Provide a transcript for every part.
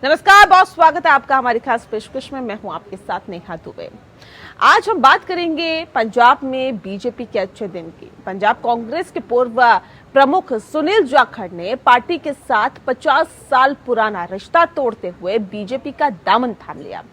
नमस्कार बॉस, स्वागत है आपका हमारी खास पेशकश में। मैं हूं आपके साथ नेहा दुबे। आज हम बात करेंगे पंजाब में बीजेपी के अच्छे दिन की। पंजाब कांग्रेस के पूर्व प्रमुख सुनील जाखड़ ने पार्टी के साथ 50 साल पुराना रिश्ता तोड़ते हुए बीजेपी का दामन थाम लिया।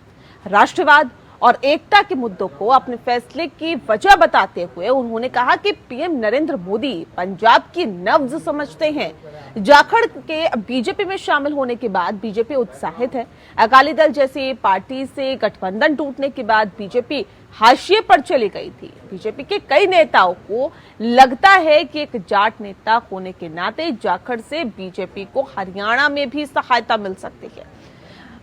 राष्ट्रवाद और एकता के मुद्दों को अपने फैसले की वजह बताते हुए उन्होंने कहा कि पीएम नरेंद्र मोदी पंजाब की नब्ज समझते हैं। जाखड़ के बीजेपी में शामिल होने के बाद बीजेपी उत्साहित है। अकाली दल जैसी पार्टी से गठबंधन टूटने के बाद बीजेपी हाशिए पर चली गई थी। बीजेपी के कई नेताओं को लगता है कि एक जाट नेता होने के नाते जाखड़ से बीजेपी को हरियाणा में भी सहायता मिल सकती है।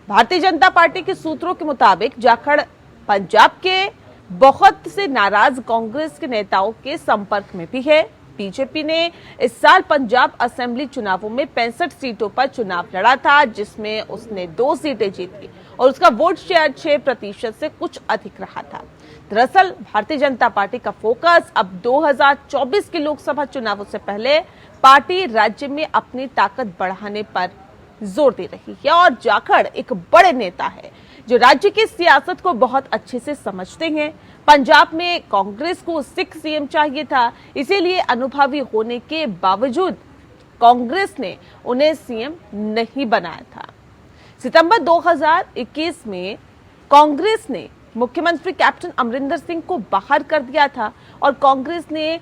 भारतीय जनता पार्टी के सूत्रों के मुताबिक जाखड़ पंजाब के बहुत से नाराज कांग्रेस के नेताओं के संपर्क में भी है। बीजेपी ने इस साल पंजाब असेंबली चुनावों में 65 सीटों पर चुनाव लड़ा था, जिसमें उसने 2 सीटें जीती और उसका वोट शेयर 6% से कुछ अधिक रहा था। दरअसल भारतीय जनता पार्टी का फोकस अब 2024 के लोकसभा चुनावों से पहले पार्टी राज्य में अपनी ताकत बढ़ाने पर जोर दे रही है और जाखड़ एक बड़े नेता है जो राज्य की सियासत को बहुत अच्छे से समझते हैं। पंजाब में कांग्रेस को सिख सीएम चाहिए था, इसीलिए अनुभवी होने के बावजूद कांग्रेस ने उन्हें सीएम नहीं बनाया था। सितंबर 2021 में कांग्रेस ने मुख्यमंत्री कैप्टन अमरिंदर सिंह को बाहर कर दिया था और कांग्रेस ने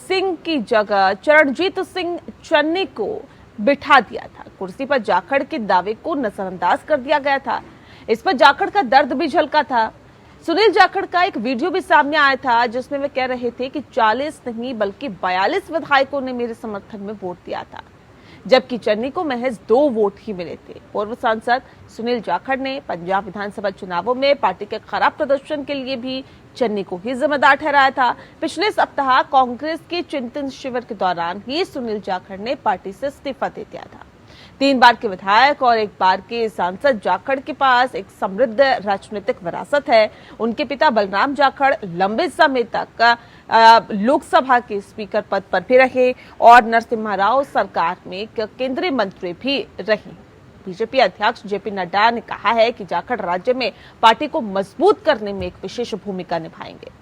सिंह की जगह चरणजीत सिंह चन्नी को बिठा दिया था। कुर्सी पर जाखड़ के दावे को नजरअंदाज कर दिया गया था। इस पर जाखड़ का दर्द भी झलका था। सुनील जाखड़ का एक वीडियो भी सामने आया था जिसमें वे कह रहे थे कि 40 नहीं बल्कि 42 विधायकों ने मेरे समर्थन में वोट दिया था, जबकि चन्नी को महज 2 वोट ही मिले थे। पूर्व सांसद सुनील जाखड़ ने पंजाब विधानसभा चुनावों में पार्टी के खराब प्रदर्शन के लिए भी चन्नी को ही जिम्मेदार ठहराया था। पिछले सप्ताह कांग्रेस के चिंतन शिविर के दौरान ही सुनील जाखड़ ने पार्टी से इस्तीफा दे दिया था। 3 बार के विधायक और 1 बार के सांसद जाखड़ के पास एक समृद्ध राजनीतिक विरासत है। उनके पिता बलराम जाखड़ लंबे समय तक लोकसभा के स्पीकर पद पर भी रहे और नरसिम्हा राव सरकार में केंद्रीय मंत्री भी रहे। बीजेपी अध्यक्ष जेपी नड्डा ने कहा है कि जाखड़ राज्य में पार्टी को मजबूत करने में एक विशेष भूमिका निभाएंगे।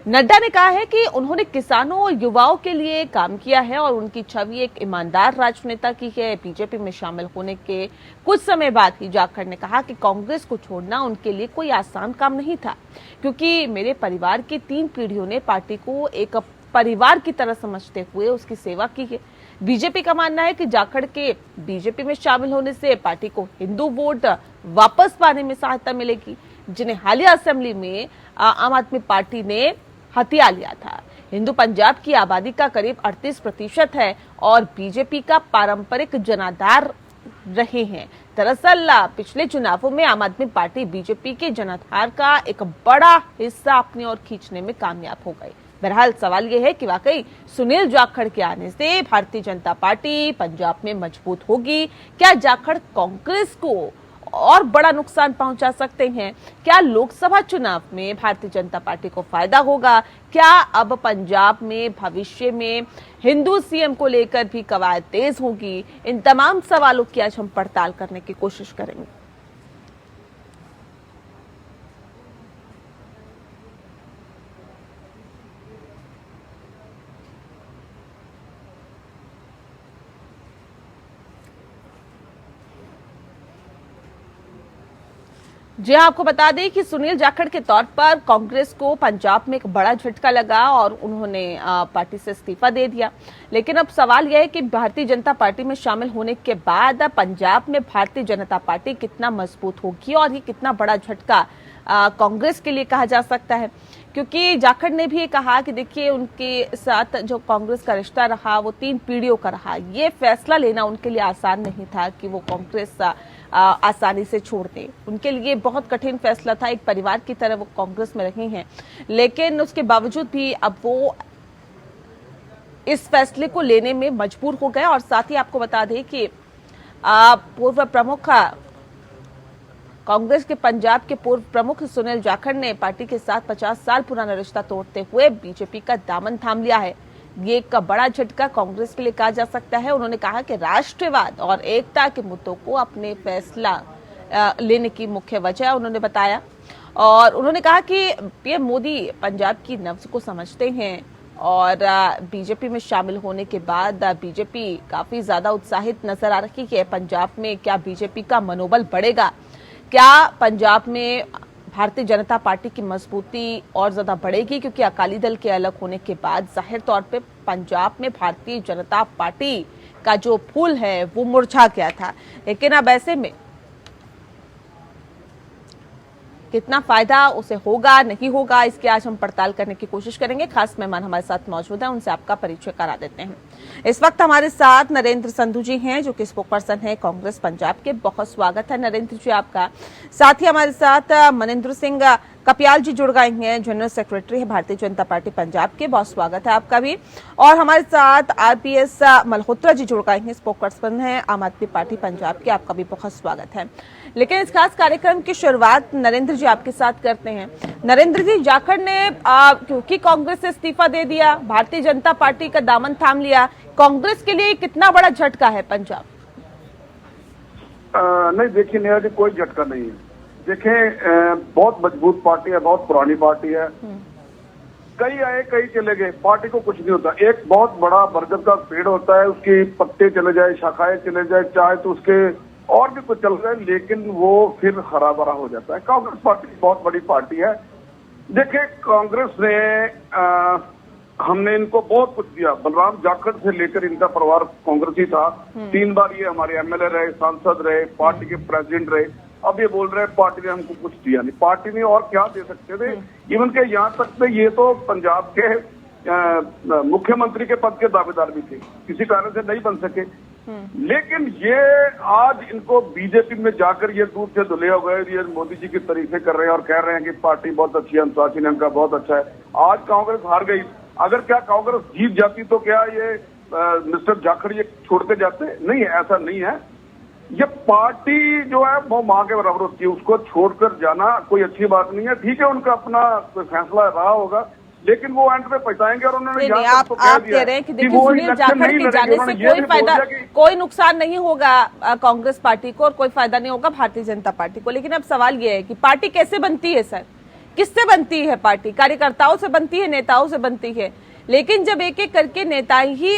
नड्डा ने कहा है कि उन्होंने किसानों और युवाओं के लिए काम किया है और उनकी छवि एक ईमानदार राजनेता की है। बीजेपी में शामिल होने के कुछ समय बाद ही जाखड़ ने कहा कि कांग्रेस को छोड़ना उनके लिए कोई आसान काम नहीं था, क्योंकि मेरे परिवार की 3 पीढ़ियों ने पार्टी को एक परिवार की तरह समझते हुए उसकी सेवा की है। बीजेपी का मानना है कि जाखड़ के बीजेपी में शामिल होने से पार्टी को हिंदू वोट वापस पाने में सहायता मिलेगी, जिन्हें हालिया असेंबली में आम आदमी पार्टी ने हथिया लिया था। हिंदू पंजाब की आबादी का करीब 38% है और बीजेपी का पारंपरिक जनाधार रहे हैं। दरअसल पिछले चुनावों में आम आदमी पार्टी बीजेपी के जनाधार का एक बड़ा हिस्सा अपनी ओर खींचने में कामयाब हो गई। बहरहाल सवाल यह है कि वाकई सुनील जाखड़ के आने से भारतीय जनता पार्टी पंजाब में मजबूत होगी? क्या जाखड़ कांग्रेस को और बड़ा नुकसान पहुंचा सकते हैं? क्या लोकसभा चुनाव में भारतीय जनता पार्टी को फायदा होगा? क्या अब पंजाब में भविष्य में हिंदू सीएम को लेकर भी कवायद तेज होगी? इन तमाम सवालों की आज हम पड़ताल करने की कोशिश करेंगे। जी आपको बता दें कि सुनील जाखड़ के तौर पर कांग्रेस को पंजाब में एक बड़ा झटका लगा और उन्होंने पार्टी से इस्तीफा दे दिया। लेकिन अब सवाल यह है कि भारतीय जनता पार्टी में शामिल होने के बाद पंजाब में भारतीय जनता पार्टी कितना मजबूत होगी और ये कितना बड़ा झटका कांग्रेस के लिए कहा जा सकता है। क्योंकि जाखड़ ने भी कहा कि देखिए, उनके साथ जो कांग्रेस का रिश्ता रहा वो 3 पीढ़ियों का रहा। ये फैसला लेना उनके लिए आसान नहीं था कि वो कांग्रेस आसानी से छोड़ दें। उनके लिए बहुत कठिन फैसला था। एक परिवार की तरह वो कांग्रेस में रहे हैं, लेकिन उसके बावजूद भी अब वो इस फैसले को लेने में मजबूर हो गए। और साथ ही आपको बता दें कि पूर्व प्रमुख कांग्रेस के पंजाब के पूर्व प्रमुख सुनील जाखड़ ने पार्टी के साथ 50 साल पुराना रिश्ता तोड़ते हुए बीजेपी का दामन थाम लिया है। ये एक बड़ा झटका कांग्रेस के लिए कहा जा सकता है। उन्होंने कहा कि राष्ट्रवाद और एकता के मुद्दों को अपने फैसला लेने की मुख्य वजह उन्होंने बताया। और उन्होंने कहा कि पीएम मोदी पंजाब की नब्ज को समझते हैं और बीजेपी में शामिल होने के बाद बीजेपी काफी ज्यादा उत्साहित नजर आ रही है। पंजाब में क्या बीजेपी का मनोबल बढ़ेगा, क्या पंजाब में भारतीय जनता पार्टी की मजबूती और ज्यादा बढ़ेगी, क्योंकि अकाली दल के अलग होने के बाद जाहिर तौर पे पंजाब में भारतीय जनता पार्टी का जो फूल है वो मुरझा गया था। लेकिन अब ऐसे में कितना फायदा उसे होगा नहीं होगा, इसकी आज हम पड़ताल करने की कोशिश करेंगे। खास मेहमान हमारे साथ मौजूद हैं, उनसे आपका परिचय करा देते हैं। इस वक्त हमारे साथ नरेंद्र संधू जी हैं, जो कि स्पोक पर्सन है कांग्रेस पंजाब के। बहुत स्वागत है नरेंद्र जी आपका। साथ ही हमारे साथ मनिंदर सिंह कपियाल जी जुड़ गए हैं, जनरल सेक्रेटरी है भारतीय जनता पार्टी पंजाब के। बहुत स्वागत है आपका भी। और हमारे साथ आरपीएस मल्होत्रा जी जुड़ गए हैं, स्पोक पर्सन है आम आदमी पार्टी पंजाब के। आपका भी बहुत स्वागत है। लेकिन इस खास कार्यक्रम की शुरुआत नरेंद्र जी आपके साथ करते हैं। नरेंद्र जी, जाखड़ ने क्योंकि कांग्रेस से इस्तीफा दे दिया, भारतीय जनता पार्टी का दामन थाम लिया, कांग्रेस के लिए कितना बड़ा झटका है पंजाब? नहीं, देखिए नेहा जी, कोई झटका नहीं है। देखें, बहुत मजबूत पार्टी है, बहुत पुरानी पार्टी है। कई आए कई चले गए, पार्टी को कुछ नहीं होता। एक बहुत बड़ा बरगद का पेड़ होता है, उसके पत्ते चले जाए, शाखाएं चले जाए, चाहे तो उसके और भी कुछ चल जाए, लेकिन वो फिर हरा भरा हो जाता है। कांग्रेस पार्टी बहुत बड़ी पार्टी है। देखिए, कांग्रेस ने हमने इनको बहुत कुछ दिया। बलराम जाखड़ से लेकर इनका परिवार कांग्रेस ही था। 3 बार ये हमारे एमएलए रहे, सांसद रहे, पार्टी के प्रेसिडेंट रहे। अब ये बोल रहे हैं पार्टी ने हमको कुछ दिया नहीं। पार्टी ने और क्या दे सकते थे? इवन के यहाँ तक पे ये तो पंजाब के मुख्यमंत्री के पद के दावेदार भी थे, किसी कारण से नहीं बन सके। लेकिन ये आज इनको बीजेपी में जाकर ये दूध से धुले हो गए, ये मोदी जी की तारीफें कर रहे हैं और कह रहे हैं कि पार्टी बहुत अच्छी है, अनुशासन इनका बहुत अच्छा है। आज कांग्रेस हार गई। अगर क्या कांग्रेस जीत जाती तो क्या ये मिस्टर जाखड़ ये छोड़ के जाते? नहीं, ऐसा नहीं है। ये पार्टी जो है वो मां के बराबर होती है, उसको छोड़कर जाना कोई अच्छी बात नहीं है। ठीक है, उनका अपना कोई फैसला रहा होगा, लेकिन वो एंड पे पछताएंगे। और उन्होंने आप कह रहे हैं कि देखिए सुनील जाखड़ के जाने से कोई फायदा, कोई नुकसान नहीं होगा कांग्रेस पार्टी को और कोई फायदा नहीं होगा भारतीय जनता पार्टी को। लेकिन अब सवाल ये है कि पार्टी कैसे बनती है सर? किससे बनती है पार्टी? कार्यकर्ताओं से बनती है, नेताओं से बनती है। लेकिन जब एक एक करके नेता ही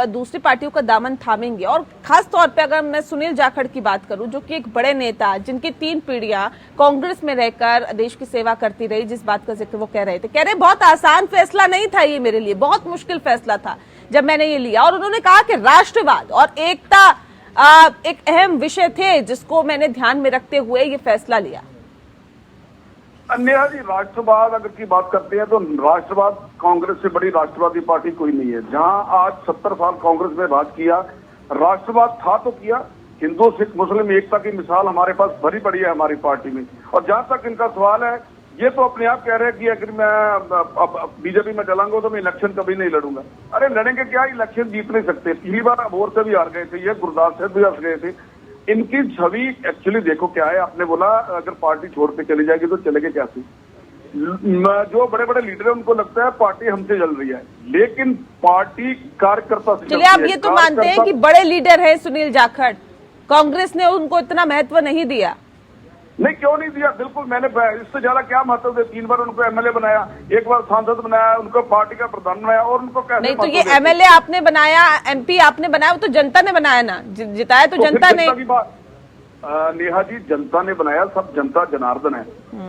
दूसरी पार्टियों का दामन थामेंगे, और खास तौर पे अगर मैं सुनील जाखड़ की बात करूं, जो कि एक बड़े नेता, जिनकी 3 पीढ़ियां कांग्रेस में रहकर देश की सेवा करती रही, जिस बात का जिक्र वो कह रहे बहुत आसान फैसला नहीं था ये मेरे लिए, बहुत मुश्किल फैसला था जब मैंने ये लिया। और उन्होंने कहा कि राष्ट्रवाद और एकता एक अहम विषय थे जिसको मैंने ध्यान में रखते हुए ये फैसला लिया। नेहा जी, राष्ट्रवाद अगर की बात करते हैं तो राष्ट्रवाद, कांग्रेस से बड़ी राष्ट्रवादी पार्टी कोई नहीं है। जहां आज 70 साल कांग्रेस में राज किया, राष्ट्रवाद था तो किया। हिंदू सिख मुस्लिम एकता की मिसाल हमारे पास भरी पड़ी है हमारी पार्टी में। और जहां तक इनका सवाल है, ये तो अपने आप कह रहे हैं कि अगर मैं बीजेपी में चलाऊंगा तो मैं इलेक्शन कभी नहीं लड़ूंगा। अरे लड़ेंगे क्या, इलेक्शन जीत नहीं सकते। पिछली बार अबोर से भी हार गए थे, ये गुरदास से भी हार गए थे। इनकी छवि एक्चुअली देखो क्या है। आपने बोला अगर पार्टी छोड़ के चली जाएगी तो चलेगी कैसे? जो बड़े बड़े लीडर है उनको लगता है पार्टी हमसे जल रही है, लेकिन पार्टी कार्यकर्ता से। चलिए, आप ये तो मानते हैं कि बड़े लीडर है सुनील जाखड़, कांग्रेस ने उनको इतना महत्व नहीं दिया? नहीं, क्यों नहीं दिया? बिल्कुल, मैंने इससे ज्यादा क्या महत्व दिया? 3 बार उनको एमएलए बनाया, 1 बार सांसद बनाया, उनको पार्टी का प्रधान बनाया, और उनको कैसे नहीं? तो ये एमएलए आपने बनाया, एमपी आपने बनाया, वो तो जनता ने बनाया ना, जिताया तो जनता ने। नेहा जी, जनता ने बनाया, सब जनता जनार्दन है।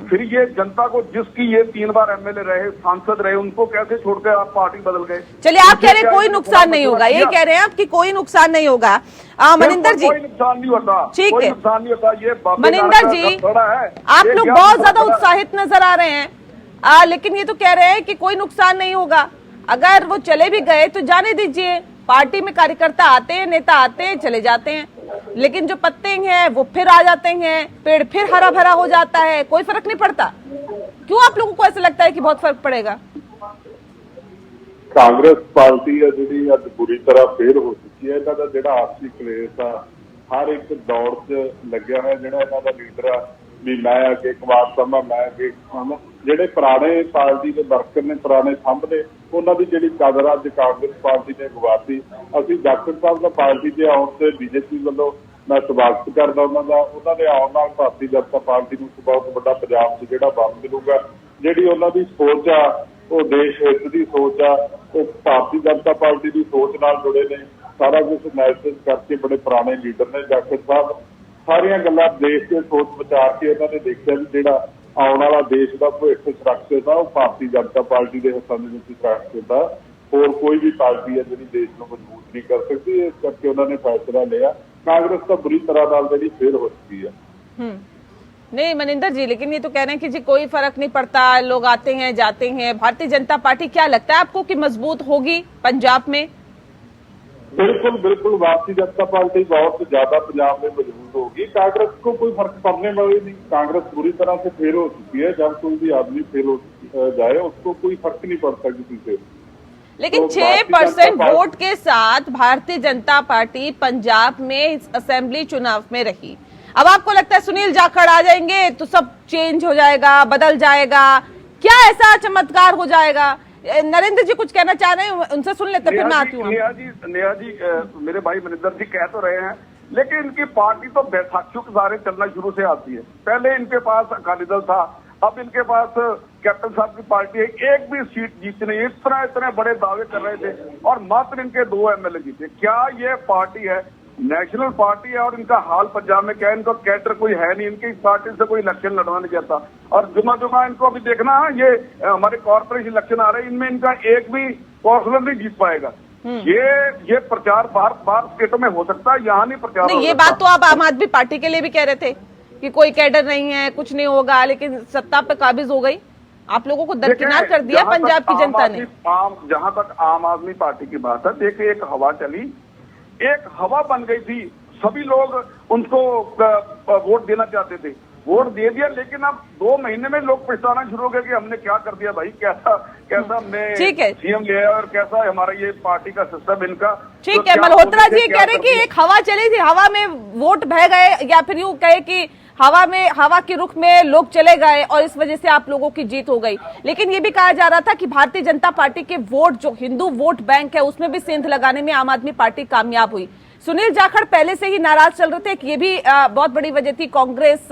फिर ये जनता को, जिसकी ये 3 बार एमएलए रहे, सांसद रहे, उनको कैसे छोड़कर आप पार्टी बदल गए? चलिए, आप कह रहे हैं कोई नुकसान नहीं होगा, ये कह रहे हैं आप कि कोई नुकसान नहीं होगा। मनिंदर जी, कोई नुकसान नहीं होता, ठीक है, नुकसान नहीं होता। ये मनिंदर जी, आप लोग बहुत ज्यादा उत्साहित नजर आ रहे हैं, लेकिन ये तो कह रहे हैं कि कोई नुकसान नहीं होगा। अगर वो चले भी गए तो जाने दीजिए, पार्टी में कार्यकर्ता आते हैं, नेता आते हैं, चले जाते हैं, लेकिन जो पत्ते हैं वो फिर आ जाते हैं, पेड़ फिर हरा भरा हो जाता है, कोई फर्क नहीं पड़ता। क्यों आप लोगों को ऐसा लगता है कि बहुत फर्क पड़ेगा? कांग्रेस पार्टी है जी अज बुरी तरह फेल हो चुकी है। इन्हों का जो आपसी कलेश आ हर एक दौड़ च लग्या है। जो इन्हों का लीडर आ भी मैं अगे कुमार समा, मैं अगे ਜਿਹੜੇ पुराने पार्टी के वर्कर ने पुराने सामने उन्होंने जी कदर अज कांग्रेस पार्टी ने गवाती। अभी जाखड़ साहब का पार्टी के आने से बीजेपी वालों ਮੈਂ ਸਵਾਗਤ ਕਰਦਾ ਉਹਨਾਂ ਦੇ ਆਉਣ ਨਾਲ ਭਾਰਤੀ ਜਨਤਾ ਪਾਰਟੀ ਨੂੰ ਬਹੁਤ ਵੱਡਾ ਪੰਜਾਬ 'ਚ ਜਿਹੜਾ ਬਲ ਮਿਲੂਗਾ। ਜਿਹੜੀ ਉਹਨਾਂ ਦੀ ਸੋਚ ਆ ਉਹ ਦੇਸ਼ ਹਿੱਤ ਦੀ ਸੋਚ ਆ, ਉਹ ਭਾਰਤੀ ਜਨਤਾ ਪਾਰਟੀ ਦੀ ਸੋਚ ਨਾਲ ਜੁੜੇ ਨੇ। ਸਾਰਾ ਕੁਝ ਮੈਸੇਜ ਕਰਕੇ ਬੜੇ ਪੁਰਾਣੇ ਲੀਡਰ ਨੇ ਜਾਖੜ ਸਾਹਿਬ, ਸਾਰੀਆਂ ਗੱਲਾਂ ਦੇਸ਼ ਦੇ ਸੋਚ ਵਿਚਾਰ ਕੇ ਉਹਨਾਂ ਨੇ ਦੇਖਿਆ ਵੀ ਜਿਹੜਾ ਆਉਣ ਵਾਲਾ ਦੇਸ਼ ਦਾ ਭਵਿੱਖ ਸੁਰੱਖਿਅਤ ਆ ਉਹ ਭਾਰਤੀ ਜਨਤਾ ਪਾਰਟੀ ਦੇ ਹੱਥਾਂ ਦੇ ਵਿੱਚ ਸੁਰੱਖਿਅਤ ਆ। ਹੋਰ ਕੋਈ ਵੀ ਪਾਰਟੀ ਹੈ ਜਿਹੜੀ ਦੇਸ਼ ਨੂੰ ਮਜ਼ਬੂਤ ਨਹੀਂ ਕਰ ਸਕਦੀ। ਇਸ ਕਰਕੇ ਉਹਨਾਂ ਨੇ ਫੈਸਲਾ ਲਿਆ। कांग्रेस तो बुरी तरह नाल जेहड़ी फेल हो चुकी है। नहीं मनिंदर जी, लेकिन ये तो कह रहे हैं कि जी कोई फर्क नहीं पड़ता, लोग आते हैं जाते हैं। भारतीय जनता पार्टी क्या लगता है आपको कि मजबूत होगी पंजाब में? बिल्कुल बिल्कुल, भारतीय जनता पार्टी बहुत ज्यादा पंजाब में मजबूत होगी। कांग्रेस को कोई फर्क पड़ने वाली नहीं। कांग्रेस बुरी तरह से फेल हो चुकी है। जब कोई भी आदमी फेल हो जाए उसको कोई फर्क नहीं पड़ता किसी से। लेकिन तो 6% वोट के साथ भारतीय जनता पार्टी पंजाब में इस असेंबली चुनाव में रही। अब आपको लगता है सुनील जाखड़ आ जाएंगे तो सब चेंज हो जाएगा, बदल जाएगा? क्या ऐसा चमत्कार हो जाएगा? नरेंद्र जी कुछ कहना चाह रहे हैं, उनसे सुन लेते, फिर मैं आती हूँ। नेहा जी मेरे भाई मनिंदर जी कह तो रहे हैं, लेकिन इनकी पार्टी तो बैसाखियों के सहारे चलना शुरू से आती है। पहले इनके पास अकाली दल था, अब इनके पास कैप्टन साहब की पार्टी है। एक भी सीट जीती नहीं। इतने बड़े दावे कर रहे थे और मात्र इनके 2 एमएलए जीते। क्या ये पार्टी है? नेशनल पार्टी है। और इनका हाल पंजाब में क्या है? इनका कैडर कोई है नहीं। इनकी पार्टी से कोई इलेक्शन लड़वा नहीं चाहता। और जुमा इनको अभी देखना है, ये हमारे कॉर्पोरेशन इलेक्शन आ रहे हैं, इनमें इनका एक भी काउंसिलर नहीं जीत पाएगा। ये प्रचार बाहर स्टेटों में हो सकता है, यहाँ नहीं प्रचार नहीं। ये बात तो आप आम आदमी पार्टी के लिए भी कह रहे थे कि कोई कैडर नहीं है, कुछ नहीं होगा, लेकिन सत्ता पे काबिज हो गई। आप लोगों को दरकिनार कर दिया पंजाब की जनता ने। जहां तक आम आदमी पार्टी की बात है, देखिए एक हवा चली, एक हवा बन गई थी। सभी लोग उनको वोट देना चाहते थे, वोट दे दिया। लेकिन अब 2 महीने में लोग पछताना शुरू हो गए कि हमने क्या कर दिया भाई, कैसा हमने सीएम लिया और कैसा हमारा ये पार्टी का सिस्टम इनका। ठीक है, मल्होत्रा जी कह रहे हैं कि एक हवा चली थी, हवा में वोट बह गए, या फिर यूं कहे कि हवा के रुख में लोग चले गए और इस वजह से आप लोगों की जीत हो गई। लेकिन ये भी कहा जा रहा था कि भारतीय जनता पार्टी के वोट, जो हिंदू वोट बैंक है, उसमें भी सेंध लगाने में आम आदमी पार्टी कामयाब हुई। सुनील जाखड़ पहले से ही नाराज चल रहे थे कि ये भी बहुत बड़ी वजह थी। कांग्रेस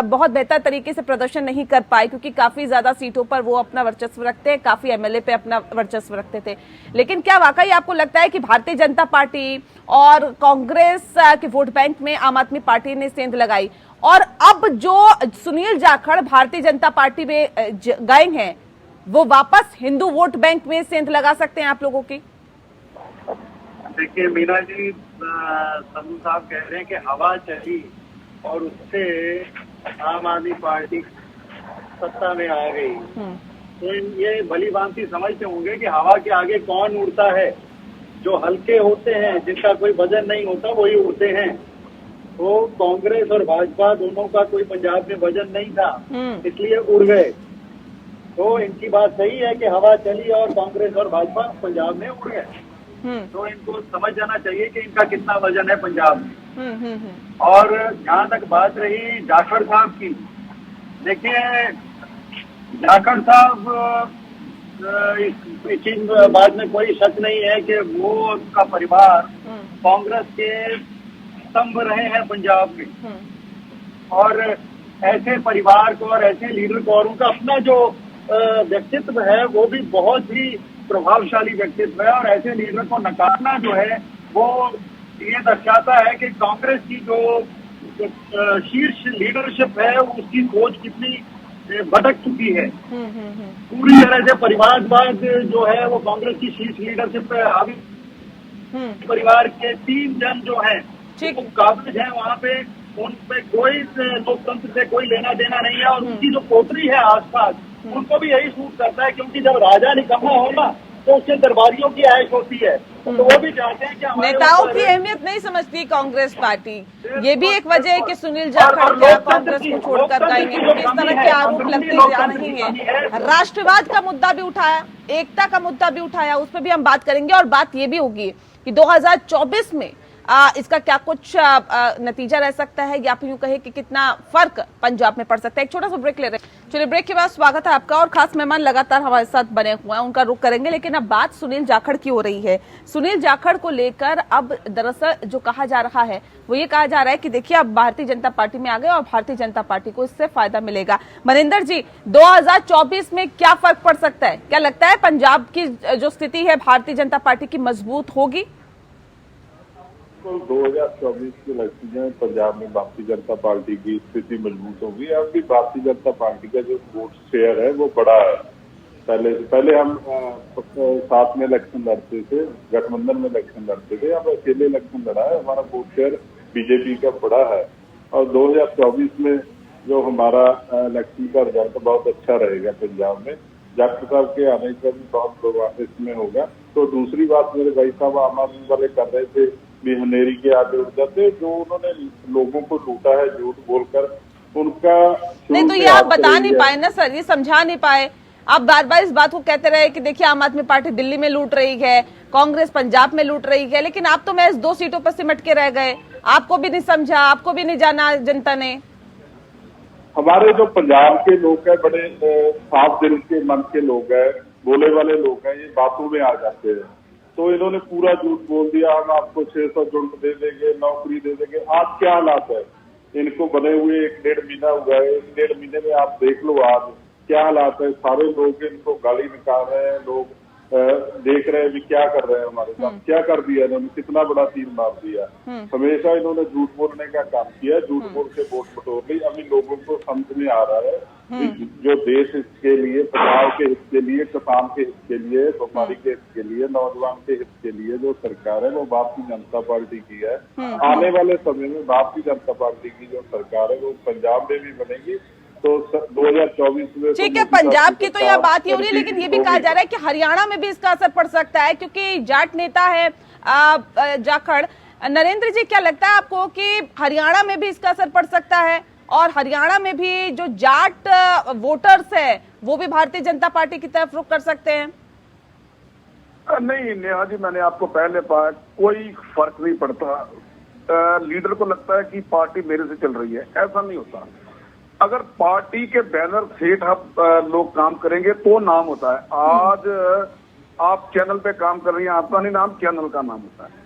बहुत बेहतर तरीके से प्रदर्शन नहीं कर पाई क्योंकि काफी ज्यादा सीटों पर वो अपना वर्चस्व रखते हैं, काफी एमएलए पे अपना वर्चस्व रखते थे। लेकिन क्या वाकई आपको लगता है कि भारतीय जनता पार्टी और कांग्रेस के वोट बैंक में आम आदमी पार्टी ने सेंध लगाई, और अब जो सुनील जाखड़ भारतीय जनता पार्टी में गए हैं वो वापस हिंदू वोट बैंक में सेंध लगा सकते हैं आप लोगों की? देखिए मीना जी, संधू साहब कह रहे हैं कि हवा चली और उससे आम आदमी पार्टी सत्ता में आ गई। तो ये भली भांति समझते होंगे कि हवा के आगे कौन उड़ता है। जो हल्के होते हैं, जिनका कोई वजन नहीं होता, वही उड़ते हैं। तो कांग्रेस और भाजपा दोनों का कोई पंजाब में वजन नहीं था, इसलिए उड़ गए। तो इनकी बात सही है कि हवा चली और कांग्रेस और भाजपा पंजाब में उड़ गए। तो इनको समझ जाना चाहिए कि इनका कितना वजन है पंजाब में। और जहाँ तक बात रही जाखड़ साहब की, देखिए जाखड़ साहब, इस चीज बात में कोई शक नहीं है कि वो उनका परिवार कांग्रेस के स्तंभ रहे हैं पंजाब में। और ऐसे परिवार को और ऐसे लीडर को, और उनका अपना जो व्यक्तित्व है वो भी बहुत ही प्रभावशाली व्यक्तित्व है। और ऐसे लीडर को नकारना जो है वो ये दर्शाता है कि कांग्रेस की जो शीर्ष लीडरशिप है उसकी सोच कितनी भटक चुकी है। पूरी तरह से परिवारवाद जो है वो कांग्रेस की शीर्ष लीडरशिप पे हावी। परिवार के 3 जन जो हैं वो काबिज है, वहाँ पे उन पे कोई लोकतंत्र से कोई लेना देना नहीं है। और उनकी जो पोतरी है आसपास, उनको भी यही सूट करता है, क्योंकि जब राजा निकम्मा होगा तो उसके दरबारियों की आयश होती है। तो वो भी चाहते हैं कि नेताओं की अहमियत नहीं समझती कांग्रेस पार्टी। ये भी एक वजह है कि सुनील जाखड़ क्या कांग्रेस को छोड़कर जाएंगे, क्योंकि इस तरह के आरोप लगते जा रहे हैं। राष्ट्रवाद का मुद्दा भी उठाया, एकता का मुद्दा भी उठाया, उस पर भी हम बात करेंगे। और बात ये भी होगी कि 2024 में इसका क्या कुछ नतीजा रह सकता है, या फिर यूं कहे कि कितना फर्क पंजाब में पड़ सकता है। एक छोटा सा ब्रेक ले रहे हैं। चलिए ब्रेक के बाद स्वागत है आपका। और खास मेहमान लगातार हमारे साथ बने हुए हैं, उनका रुख करेंगे। लेकिन अब बात सुनील जाखड़ की हो रही है। सुनील जाखड़ को लेकर अब दरअसल जो कहा जा रहा है वो ये कहा जा रहा है कि देखिए अब भारतीय जनता पार्टी में आ गए और भारतीय जनता पार्टी को इससे फायदा मिलेगा। मनिंदर जी, 2024 में क्या फर्क पड़ सकता है? क्या लगता है पंजाब की जो स्थिति है भारतीय जनता पार्टी की मजबूत होगी? 2024 के इलेक्शन में पंजाब में भारतीय जनता पार्टी की स्थिति मजबूत होगी। अब भी भारतीय जनता पार्टी का जो वोट शेयर है वो बड़ा है। पहले हम साथ में इलेक्शन लड़ते थे, गठबंधन में इलेक्शन लड़ते थे, अब अकेले इलेक्शन लड़ा है। हमारा वोट शेयर बीजेपी का बड़ा है और 2024 में जो हमारा इलेक्शन का रिजल्ट बहुत अच्छा रहेगा पंजाब में। जाखड़ साहब के आने का भी बहुत प्रभाव इसमें होगा। तो दूसरी बात मेरे भाई साहब आम आदमी वाले कर रहे थे भी हनेरी के आगे उड़ जाते, जो उन्होंने लोगों को लूटा है झूठ बोलकर, उनका नहीं तो ये आप बता नहीं पाए ना सर, ये समझा नहीं पाए। आप बार बार इस बात को कहते रहे कि देखिए आम आदमी पार्टी दिल्ली में लूट रही है, कांग्रेस पंजाब में लूट रही है, लेकिन आप तो महज 2 सीटों पर सिमट के रह गए। आपको भी नहीं समझा, आपको भी नहीं जाना जनता ने। हमारे जो पंजाब के लोग हैं बड़े साफ दिल के मन के लोग हैं, बोले वाले लोग हैं, ये बातों में आ जाते हैं। तो इन्होंने पूरा झूठ बोल दिया, हम आपको 600 यूनिट दे देंगे, नौकरी दे देंगे। आज क्या हालात है इनको बने हुए 1-1.5 महीना हुआ है। 1-1.5 महीने में आप देख लो आज क्या हालात है। सारे लोग इनको गाली निकाल रहे हैं, लोग देख रहे हैं भी क्या कर रहे हैं हमारे साथ, क्या कर दिया इन्होंने, कितना बड़ा तीर मार दिया। हमेशा इन्होंने झूठ बोलने का काम किया, झूठ बोल के वोट बटोर ली। अभी लोगों को समझ में आ रहा है कि जो देश हित के लिए, पंजाब के हित के लिए, किसान के हित के लिए, व्यापारी के हित के लिए, नौजवान के हित के लिए जो सरकार है वो भारतीय जनता पार्टी की है। आने वाले समय में भारतीय जनता पार्टी की जो सरकार है वो पंजाब में भी बनेगी। तो 2024 में ठीक है, पंजाब की तो यह बात ही हो रही है, लेकिन ये भी कहा जा रहा है कि हरियाणा में भी इसका असर पड़ सकता है, क्योंकि जाट नेता है जाखड़। नरेंद्र जी, क्या लगता है आपको कि हरियाणा में भी इसका असर पड़ सकता है और हरियाणा में भी जो जाट वोटर्स है वो भी भारतीय जनता पार्टी की तरफ रुख कर सकते हैं? नहीं नेहा जी, मैंने आपको पहले कहा कोई फर्क नहीं पड़ता। लीडर को लगता है कि पार्टी मेरे से चल रही है, ऐसा नहीं होता। अगर पार्टी के बैनर से लोग काम करेंगे तो नाम होता है। आज आप चैनल पे काम कर रही हैं, आपका नहीं नाम, चैनल का नाम होता है।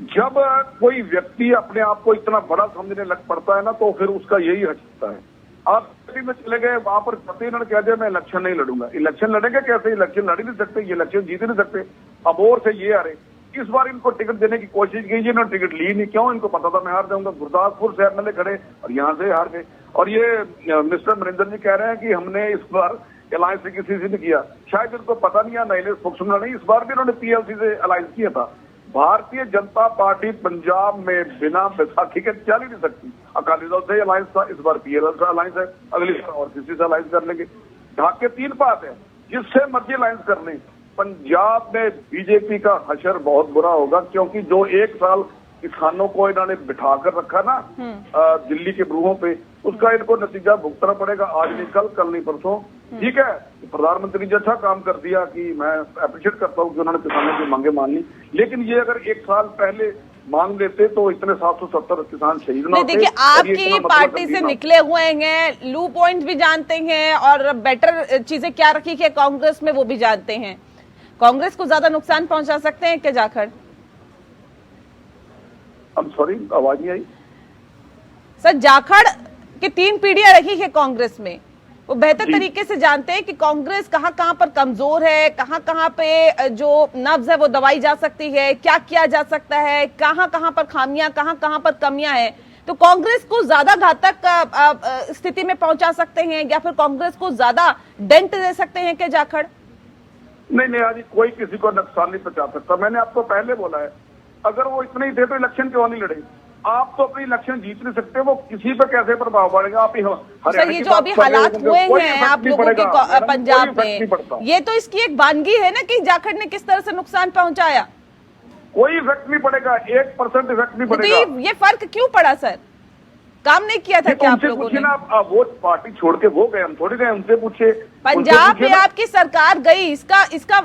जब कोई व्यक्ति अपने आप को इतना बड़ा समझने लग पड़ता है ना, तो फिर उसका यही हटता है। आप दिल्ली में चले गए, वहां पर इन्होंने कह दिया मैं इलेक्शन नहीं लड़ूंगा। इलेक्शन लड़ेंगे कैसे? इलेक्शन लड़ ही नहीं सकते, ये इलेक्शन जीत नहीं सकते। अब और से ये आ रहे, इस बार इनको टिकट देने की कोशिश की, इन्होंने टिकट ली नहीं। क्यों? इनको पता था मैं हार जाऊंगा। गुरदासपुर से एमएलए खड़े और यहाँ से हार गए। और ये मिस्टर मनिंदर जी कह रहे हैं कि हमने इस बार अलायंस से किसी से नहीं किया। शायद इनको पता नहीं है, नहीं स्पोक्समैन नहीं, इस बार भी इन्होंने पीएलसी से अलायंस किया था। भारतीय जनता पार्टी पंजाब में बिना बैसाखी के चल ही नहीं सकती। अकाली दल से अलायंस था, इस बार पीएलएल से अलायंस है, अगली बार और किसी से अलायंस कर लेंगे। ढाके 3 बात है, जिससे मर्जी अलायंस कर लें। पंजाब में बीजेपी का हशर बहुत बुरा होगा, क्योंकि जो 1 साल किसानों को इन्होंने बिठा कर रखा ना दिल्ली के ब्रूहों पे, उसका इनको नतीजा भुगतना पड़ेगा। आज नहीं कल, कल नहीं परसों। ठीक है, प्रधानमंत्री जी अच्छा काम कर दिया कि मैं अप्रिशिएट करता हूँ कि उन्होंने किसानों की मांगे मान ली, लेकिन ये अगर 1 साल पहले मांग लेते तो इतने 770 किसान शहीद ना होते। देखिए, आपकी पार्टी से निकले हुए हैं, लू पॉइंट भी जानते हैं और बेटर चीजें क्या रखी है कांग्रेस में वो भी जानते हैं। कांग्रेस को ज्यादा नुकसान पहुंचा सकते हैं क्या जाखड़? सॉरी, आवाज नहीं आई सर। जाखड़ की 3 पीढ़ियां रही है कांग्रेस में, वो बेहतर तरीके से जानते हैं कि कांग्रेस कहां कहां पर कमजोर है, कहां कहां पे जो नब्ज है वो दबाई जा सकती है, क्या किया जा सकता है, कहां कहां पर खामियां, कहां कहां पर कमियां हैं। तो कांग्रेस को ज्यादा घातक स्थिति में पहुंचा सकते हैं या फिर कांग्रेस को ज्यादा डेंट दे सकते हैं क्या जाखड़? नहीं आज कोई किसी को नुकसान नहीं पहुंचा सकता। मैंने आपको पहले बोला है, अगर वो इतने ही थे तो इलेक्शन क्यों नहीं लड़े? आप तो अपनी इलेक्शन जीत नहीं सकते, वो किसी पे कैसे प्रभाव पड़ेगा? आप सर, ये जो अभी हालात हुए हैं आप लोगों के पंजाब में, ये तो इसकी एक वानगी है ना कि जाखड़ ने किस तरह से नुकसान पहुंचाया। कोई इफेक्ट नहीं पड़ेगा, 1% इफेक्ट नहीं पड़ेगा। तो ये फर्क क्यों पड़ा सर? काम नहीं किया था क्या आप लोगों ने? वो पार्टी छोड़ के वो गए, हम थोड़ी गए, उनसे पूछे। पंजाब में आपकी सरकार गई, इसका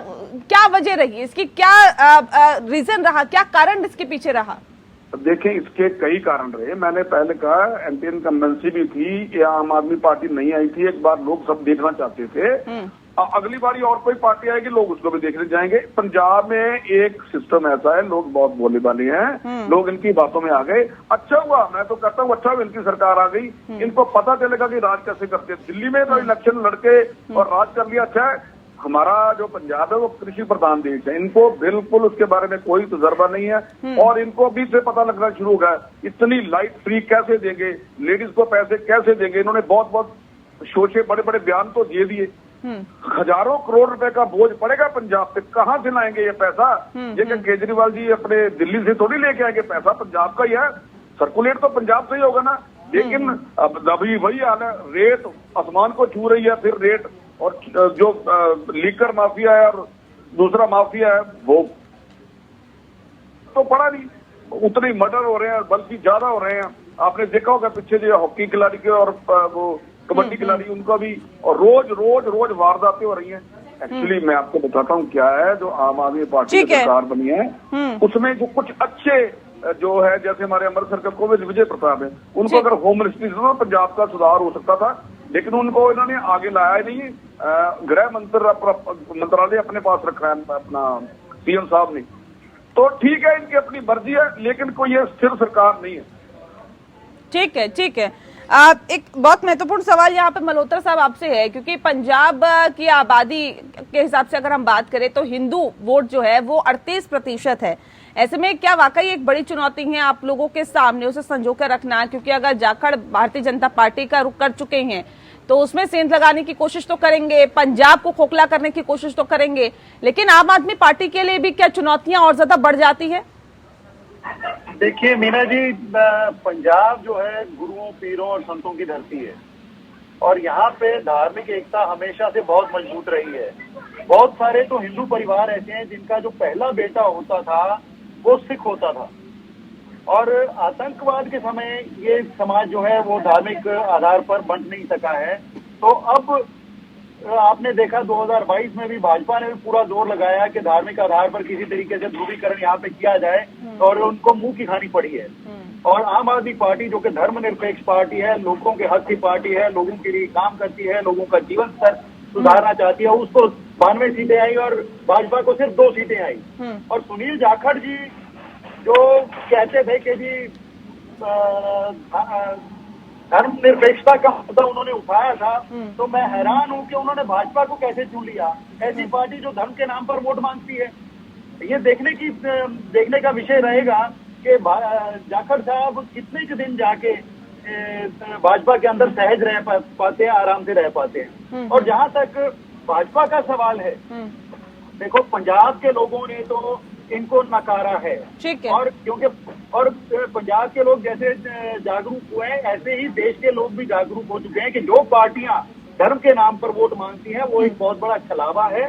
क्या वजह रही? इसकी क्या रीजन रहा, क्या कारण इसके पीछे रहा? देखें, इसके कई कारण रहे। मैंने पहले कहा एंटी इनकम्बेंसी भी थी, या आम आदमी पार्टी नहीं आई थी, एक बार लोग सब देखना चाहते थे। अगली बारी और कोई पार्टी आएगी, लोग उसको भी देखने जाएंगे। पंजाब में एक सिस्टम ऐसा है, लोग बहुत भोले भाले हैं, लोग इनकी बातों में आ गए। अच्छा हुआ, मैं तो कहता हूँ अच्छा हुआ इनकी सरकार आ गई, इनको पता चलेगा कि राज कैसे करते हैं। दिल्ली में तो इलेक्शन लड़के और राज कर लिया। अच्छा है, हमारा जो पंजाब है वो कृषि प्रधान देश है, इनको बिल्कुल उसके बारे में कोई तजर्बा नहीं है, और इनको अभी से पता लगना शुरू हो गया इतनी लाइट फ्री कैसे देंगे, लेडीज को पैसे कैसे देंगे। इन्होंने बहुत बहुत सोचे, बड़े बड़े बयान तो दे दिए। हजारों करोड़ रुपए का बोझ पड़ेगा पंजाब पे, कहां से लाएंगे ये पैसा? ये क्या केजरीवाल जी अपने दिल्ली से थोड़ी लेके आएंगे पैसा, पंजाब का ही है, सर्कुलेट तो पंजाब से ही होगा ना। लेकिन अब अभी वही हाल है, रेट आसमान को छू रही है, फिर रेट, और जो लीकर माफिया है और दूसरा माफिया है वो तो पड़ा नहीं, उतने मर्डर हो रहे हैं, बल्कि ज्यादा हो रहे हैं। आपने देखा होगा पीछे जो हॉकी खिलाड़ी के और वो कबड्डी खिलाड़ी, उनका भी, और रोज रोज रोज वारदातें हो रही हैं। एक्चुअली मैं आपको बताता हूँ क्या है, जो आम आदमी पार्टी की सरकार बनी है उसमें जो कुछ अच्छे जो है, जैसे हमारे अमृतसर के कोविद विजय प्रताप है, उनको अगर होम मिनिस्ट्री से पंजाब का सुधार हो सकता था, लेकिन उनको इन्होंने आगे लाया ही नहीं। गृह मंत्रालय अपने पास रखा है अपना सीएम साहब ने, तो ठीक है, इनकी अपनी मर्जी है, लेकिन कोई ये स्थिर सरकार नहीं है। ठीक है, ठीक है। एक बहुत महत्वपूर्ण सवाल यहाँ पे मल्होत्रा साहब आपसे है, क्योंकि पंजाब की आबादी के हिसाब से अगर हम बात करें तो हिंदू वोट जो है वो 38% है। ऐसे में क्या वाकई एक बड़ी चुनौती है आप लोगों के सामने उसे संजो कर रखना? क्योंकि अगर जाखड़ भारतीय जनता पार्टी का रुख कर चुके हैं तो उसमें सेंध लगाने की कोशिश तो करेंगे, पंजाब को खोखला करने की कोशिश तो करेंगे, लेकिन आम आदमी पार्टी के लिए भी क्या चुनौतियां और ज्यादा बढ़ जाती है? देखिए मीना जी, पंजाब जो है गुरुओं, पीरों और संतों की धरती है, और यहाँ पे धार्मिक एकता हमेशा से बहुत मजबूत रही है। बहुत सारे तो हिंदू परिवार ऐसे हैं जिनका जो पहला बेटा होता था वो सिख होता था, और आतंकवाद के समय ये समाज जो है वो धार्मिक आधार पर बंट नहीं सका है। तो अब आपने देखा 2022 में भी भाजपा ने भी पूरा जोर लगाया कि धार्मिक आधार पर किसी तरीके से ध्रुवीकरण यहाँ पे किया जाए, और उनको मुंह की खानी पड़ी है। और आम आदमी पार्टी जो कि धर्मनिरपेक्ष पार्टी है, लोगों के हक की पार्टी है, लोगों के लिए काम करती है, लोगों का जीवन स्तर सुधारना चाहती है, उसको 92 सीटें आई और भाजपा को सिर्फ 2 सीटें आई। और सुनील जाखड़ जी जो कहते थे कि जी धर्मनिरपेक्षता का मुद्दा उन्होंने उठाया था, तो मैं हैरान हूं कि उन्होंने भाजपा को कैसे चुन लिया, ऐसी पार्टी जो धर्म के नाम पर वोट मांगती है। ये देखने का विषय रहेगा कि जाखड़ साहब कितने के दिन जाके भाजपा के अंदर सहज रह पाते हैं, आराम से रह पाते हैं। और जहां तक भाजपा का सवाल है, देखो पंजाब के लोगों ने तो इनको नकारा है, और क्योंकि पंजाब के लोग जैसे जागरूक हुए हैं, ऐसे ही देश के लोग भी जागरूक हो चुके हैं कि जो पार्टियां धर्म के नाम पर वोट मांगती हैं वो एक बहुत बड़ा छलावा है।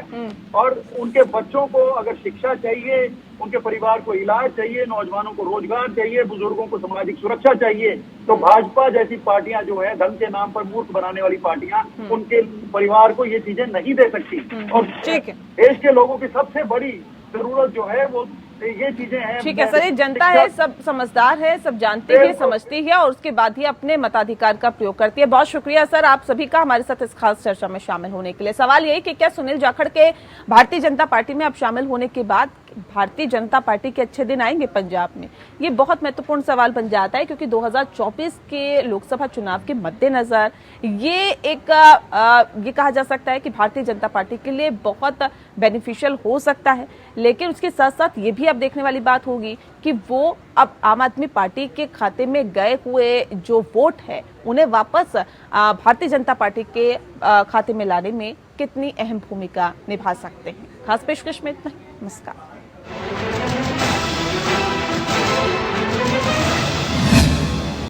और उनके बच्चों को अगर शिक्षा चाहिए, उनके परिवार को इलाज चाहिए, नौजवानों को रोजगार चाहिए, बुजुर्गों को सामाजिक सुरक्षा चाहिए, तो भाजपा जैसी पार्टियां जो है धर्म के नाम पर मूर्ख बनाने वाली पार्टियां उनके परिवार को ये चीजें नहीं दे सकती। और देश के लोगों की सबसे बड़ी जरूरत जो है वो ये चीजें हैं। ठीक है सर, ये जनता है, सब समझदार है, सब जानती है, समझती है, और उसके बाद ही अपने मताधिकार का प्रयोग करती है। बहुत शुक्रिया सर आप सभी का हमारे साथ इस खास चर्चा में शामिल होने के लिए। सवाल यही कि क्या सुनील जाखड़ के भारतीय जनता पार्टी में अब शामिल होने के बाद भारतीय जनता पार्टी के अच्छे दिन आएंगे पंजाब में? ये बहुत महत्वपूर्ण सवाल बन जाता है, क्योंकि 2024 के लोकसभा चुनाव के मद्देनजर ये एक ये कहा जा सकता है कि भारतीय जनता पार्टी के लिए बहुत बेनिफिशियल हो सकता है। लेकिन उसके साथ साथ ये भी अब देखने वाली बात होगी कि वो अब आम आदमी पार्टी के खाते में गए हुए जो वोट है उन्हें वापस भारतीय जनता पार्टी के खाते में लाने में कितनी अहम भूमिका निभा सकते हैं। खास पेशकश में इतना। नमस्कार।